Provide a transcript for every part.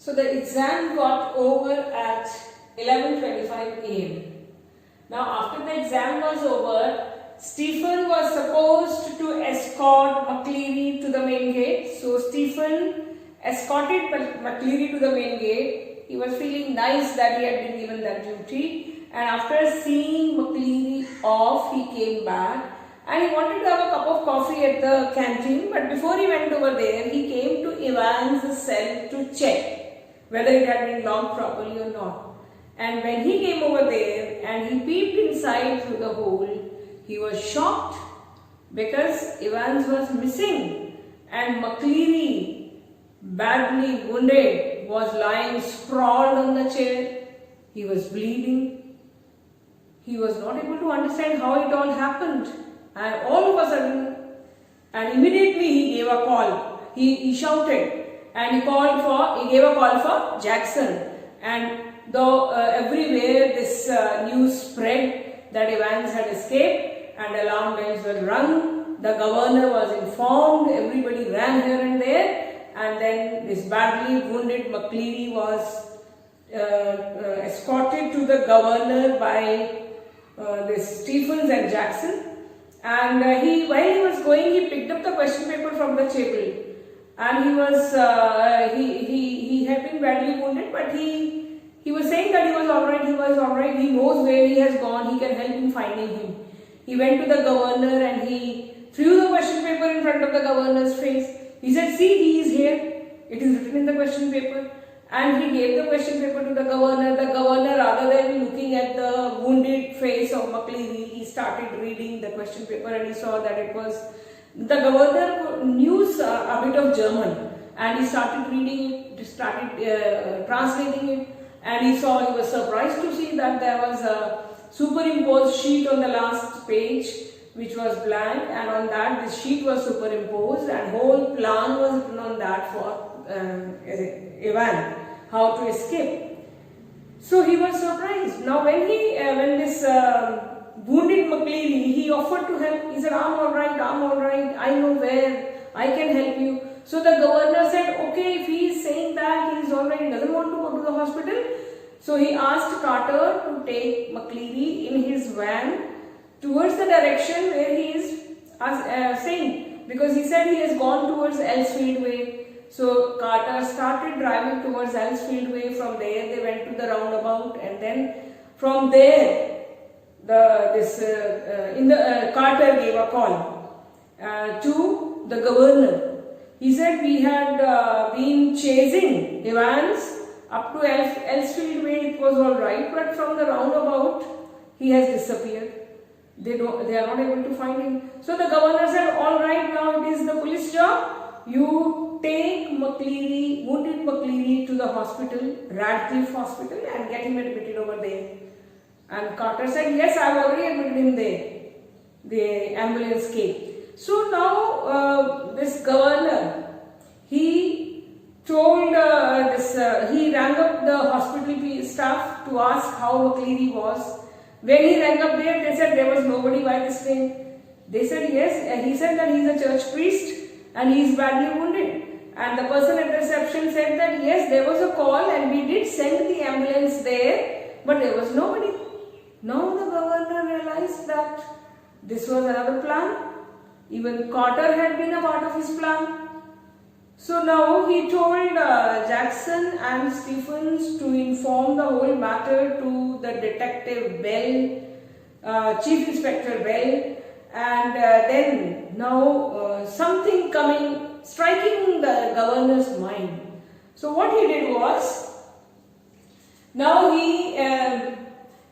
So the exam got over at 11:25 a.m. Now after the exam was over, Stephen was supposed to escort McCleary to the main gate. So Stephen escorted McCleary to the main gate. He was feeling nice that he had been given that duty. And after seeing McCleary off, he came back and he wanted to have a cup of coffee at the canteen. But before he went over there, he came to Evans's cell to check whether it had been locked properly or not. And when he came over there and he peeped inside through the hole, he was shocked because Evans was missing and McCleary, badly wounded, was lying sprawled on the chair. He was bleeding. He was not able to understand how it all happened. And all of a sudden, and immediately he gave a call. He shouted and he gave a call for Jackson. And though everywhere this news spread that Evans had escaped and alarm bells were rung, the governor was informed, everybody ran here and there, and then this badly wounded McCleary was escorted to the governor by this Stephens and Jackson. And while he was going, he picked up the question paper from the table. And he had been badly wounded, but he was saying that he was alright, he knows where he has gone, he can help in finding him. He went to the governor and he threw the question paper in front of the governor's face. He said, "See, he is here. It is written in the question paper." And he gave the question paper to the governor. The governor, rather than looking at the wounded face of McCleary, he started reading the question paper and he saw that it was, the governor knew a bit of German and he started reading it, started translating it, and he was surprised to see that there was a superimposed sheet on the last page which was blank, and on that this sheet was superimposed and whole plan was written on that for Evan, how to escape. So he was surprised. Now when this wounded McCleary, he offered to help. He said, I'm alright, I know where, I can help you. So the governor said, okay, if he is saying that he is alright, he doesn't want to go to the hospital. So he asked Carter to take McCleary in his van towards the direction where he is saying, because he said he has gone towards Elsfield Way. So Carter started driving towards Elsfield Way. From there they went to the roundabout, and then from there Carter gave a call to the governor. He said, we had been chasing Evans up to Elsfield Way, it was alright, but from the roundabout he has disappeared. They are not able to find him. So the governor said, alright, now it is the police job. You take McCleary, wounded McCleary, to the hospital, Radcliffe Hospital, and get him admitted over there. And Carter said, yes, I have already admitted him there. The ambulance came. So now this governor, he told he rang up the hospital staff to ask how McCleary was. When he rang up there, they said there was nobody by this name. They said yes, he said that he is a church priest and he is badly wounded. And the person at reception said that yes, there was a call and we did send the ambulance there, but there was nobody. Now the governor realized that this was another plan. Even Carter had been a part of his plan. So now he told Jackson and Stephens to inform the whole matter to the detective Bell, Chief Inspector Bell, and then now something striking the governor's mind. So what he did was, now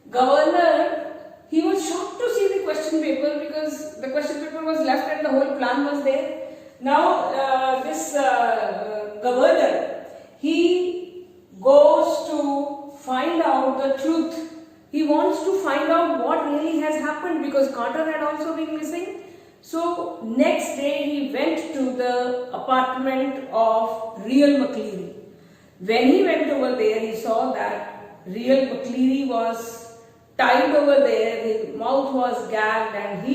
governor, he was shocked to see the question paper because the question paper was left and the whole plan was there. Now this governor, he goes to find out the truth. He wants to find out what really has happened because Carter had also been missing. So next day he went to the apartment of Real McCleary. When he went over there, he saw that Real McCleary was tied over there, his mouth was gagged, and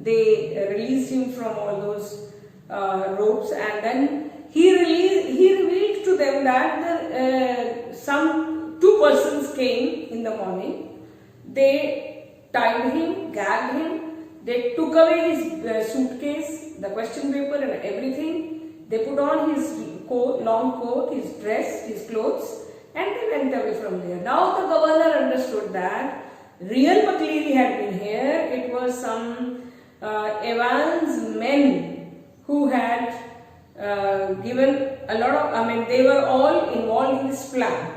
they released him from all those ropes, and then he revealed to them that, some two persons came in the morning. They tied him, gagged him. They took away his suitcase, the question paper and everything. They put on his coat, long coat, his dress, his clothes, and they went away from there. Now the governor understood that real McCleary had been here. It was some Evans men who had given a lot of, they were all involved in this plan.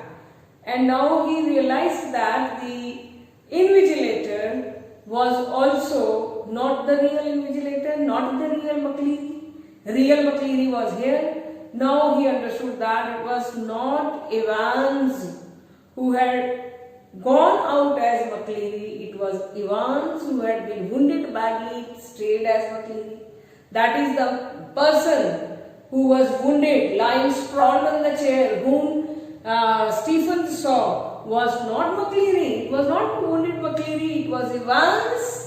And now he realized that the invigilator was also not the real invigilator, not the real McCleary. Real McCleary was here. Now he understood that it was not Evans who had gone out as McCleary, it was Evans who had been wounded badly, stayed as McCleary. That is the person who was wounded, lying sprawled on the chair, whom Stephen saw, was not McCleary. It was not wounded McCleary, it was Evans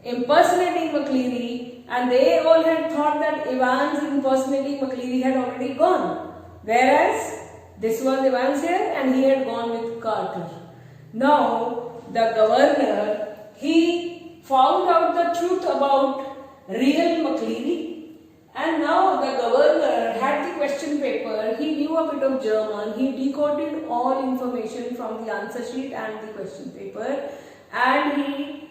impersonating McCleary, and they all had thought that Evans impersonating McCleary had already gone. Whereas this was Evans here and he had gone with Carter. Now the governor, he found out the truth about real McCleary, and now the governor had the question paper. He knew a bit of German. He decoded all information from the answer sheet and the question paper, and he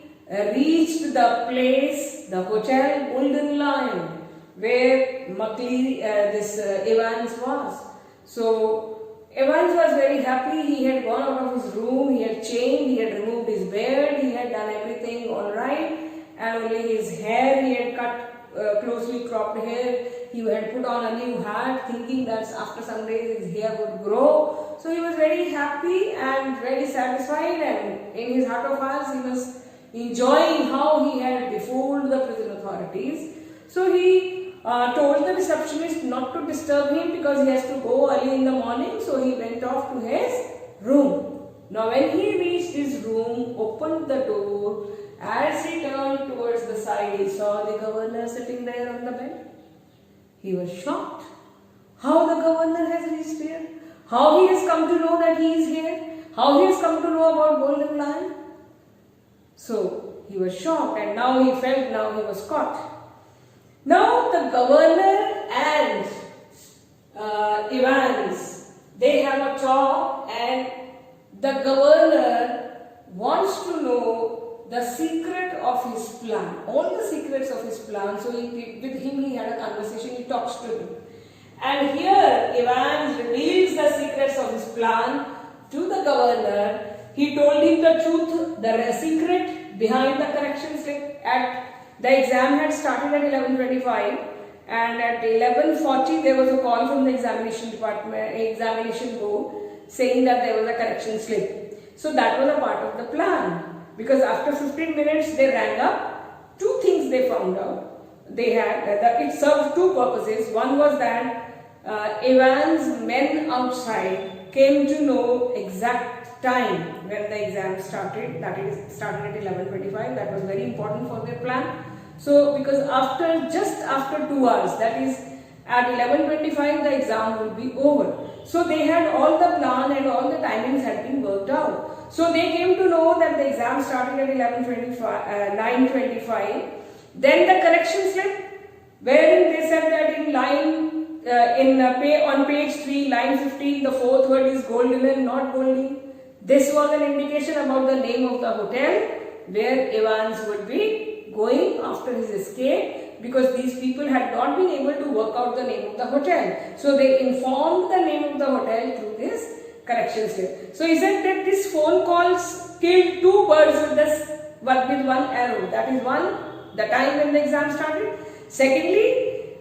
reached the place, the Hotel Golden Lion, where McCleary, Evans was. So Evans was very happy. He had gone out of his room, he had changed, he had removed his beard, he had done everything all right, and only his hair he had cut, closely cropped hair. He had put on a new hat, thinking that after some days his hair would grow. So he was very happy and very satisfied, and in his heart of hearts he was enjoying how he had befooled the prison authorities. So he told the receptionist not to disturb him because he has to go early in the morning. So he went off to his room. Now when he reached his room, opened the door, as he turned towards the side, he saw the governor sitting there on the bed. He was shocked. How the governor has reached here? How he has come to know that he is here? How he has come to know about Golden Lion? So he was shocked, and now he felt now he was caught. Now the governor and Evans, they have a talk, and the governor wants to know the secret of his plan, all the secrets of his plan. So with him he had a conversation, he talks to him. And here Evans reveals the secrets of his plan to the governor. He told him the truth, the secret behind the correction slip. The exam had started at 11:25, and at 11:40 there was a call from the examination board saying that there was a correction slip. So that was a part of the plan, because after 15 minutes they rang up. Two things they found out. They had it served two purposes. One was that Evans' men outside came to know exact time when the exam started, that is started at 11:25. That was very important for their plan. So because just after 2 hours, that is at 11:25, the exam will be over. So they had all the plan and all the timings had been worked out. So they came to know that the exam started at 9:25. Then the correction slip, wherein they said that on page 3, line 15, the fourth word is golden and not golding. This was an indication about the name of the hotel where Evans would be going after his escape, because these people had not been able to work out the name of the hotel. So they informed the name of the hotel through this correction slip. So he said that this phone calls killed two birds with one arrow. That is one, the time when the exam started. Secondly,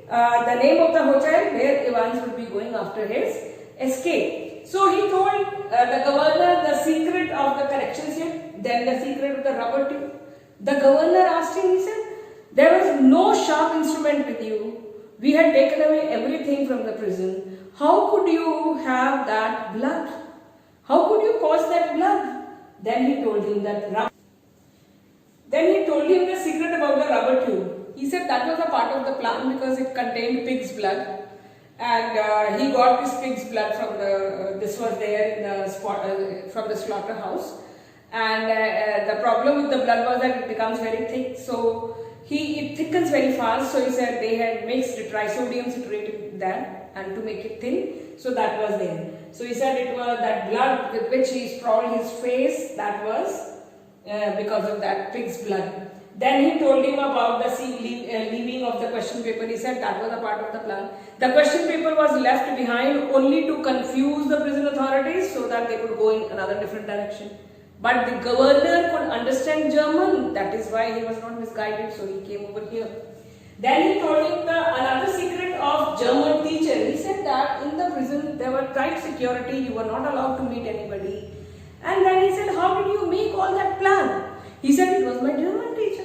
the name of the hotel where Evans would be going after his escape. So he told the governor the secret of the correction slip, then the secret of the rubber tube. The governor asked him, he said, there was no sharp instrument with you. We had taken away everything from the prison. How could you have that blood? How could you cause that blood? Then he told him the secret about the rubber tube. He said that was a part of the plan because it contained pig's blood. and he got this pig's blood from the. This was there in the spot from the slaughterhouse, and the problem with the blood was that it becomes very thick. So it thickens very fast. So he said they had mixed trisodium citrate with that, and to make it thin. So that was there. So he said it was that blood with which he sprawled his face. That was because of that pig's blood. Then he told him about the leaving of the question paper. He said that was a part of the plan. The question paper was left behind only to confuse the prison authorities so that they could go in another different direction. But the governor could understand German. That is why he was not misguided. So he came over here. Then he told him another secret of German teacher. He said that in the prison there were tight security. You were not allowed to meet anybody. And then he said, how did you make all that plan? He said, it was my German teacher.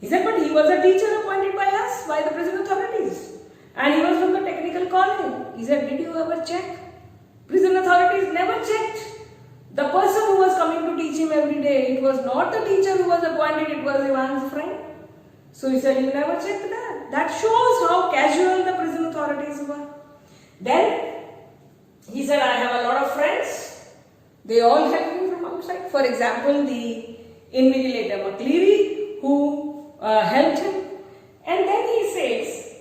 He said, but he was a teacher appointed by us, by the prison authorities. And he was from the technical college. He said, did you ever check? Prison authorities never checked. The person who was coming to teach him every day, it was not the teacher who was appointed, it was Ivan's friend. So he said, you never checked that. That shows how casual the prison authorities were. Then he said, I have a lot of friends. They all help me from outside. For example, the invigilator McCleary, who helped him. And then he says,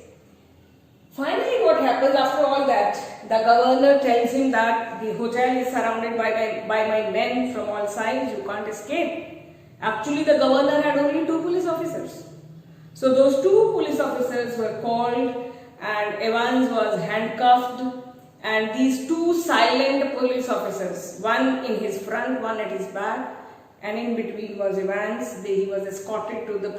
finally what happens after all that? The governor tells him that the hotel is surrounded by my men from all sides. You can't escape. Actually, the governor had only 2 police officers. So those 2 police officers were called, and Evans was handcuffed. And these 2 silent police officers, one in his front, one at his back, and in between was Evans. He was escorted to the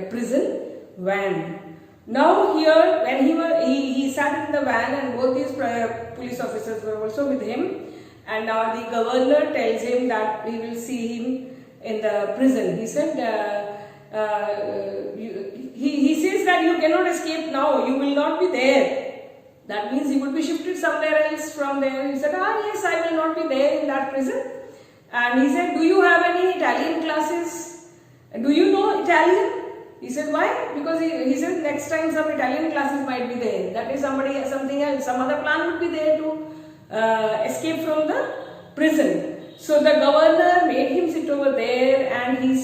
prison van. Now here, when he sat in the van, and both these police officers were also with him. And now the governor tells him that we will see him in the prison. He said, he says that you cannot escape now. You will not be there. That means he would be shifted somewhere else from there. He said, yes, I will not be there in that prison. And he said, do you have any Italian classes? Do you know Italian? He said, why? Because he said next time some Italian classes might be there. That is something else. Some other plan would be there to escape from the prison. So the governor made him sit over there, and he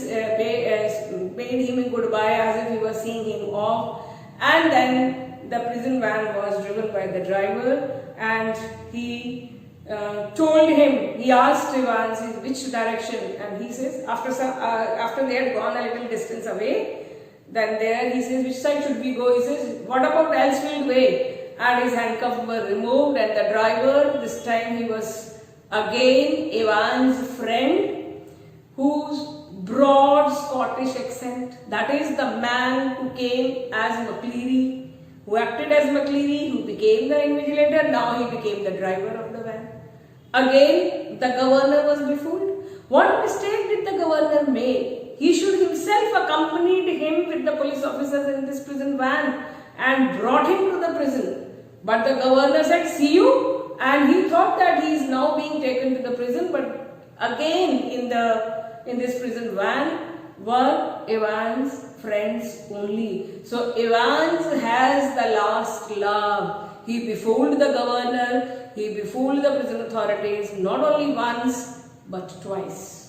made him goodbye as if he was seeing him off. And then the prison van was driven by the driver, and he told him, he asked Evans which direction, and he says, after they had gone a little distance away, then there he says, which side should we go? He says, what about Elsfield Way? And his handcuffs were removed, and the driver, this time he was again Evans' friend, whose broad Scottish accent, that is the man who came as McCleary, who acted as McCleary, who became the invigilator. Now he became the driver of the van. Again, the governor was befooled. What mistake did the governor make? He should himself accompanied him with the police officers in this prison van and brought him to the prison. But the governor said, see you, and he thought that he is now being taken to the prison. But again, in this prison van were Evans' friends only. So Evans has the last laugh. He befooled the governor, he befooled the prison authorities not only once but twice.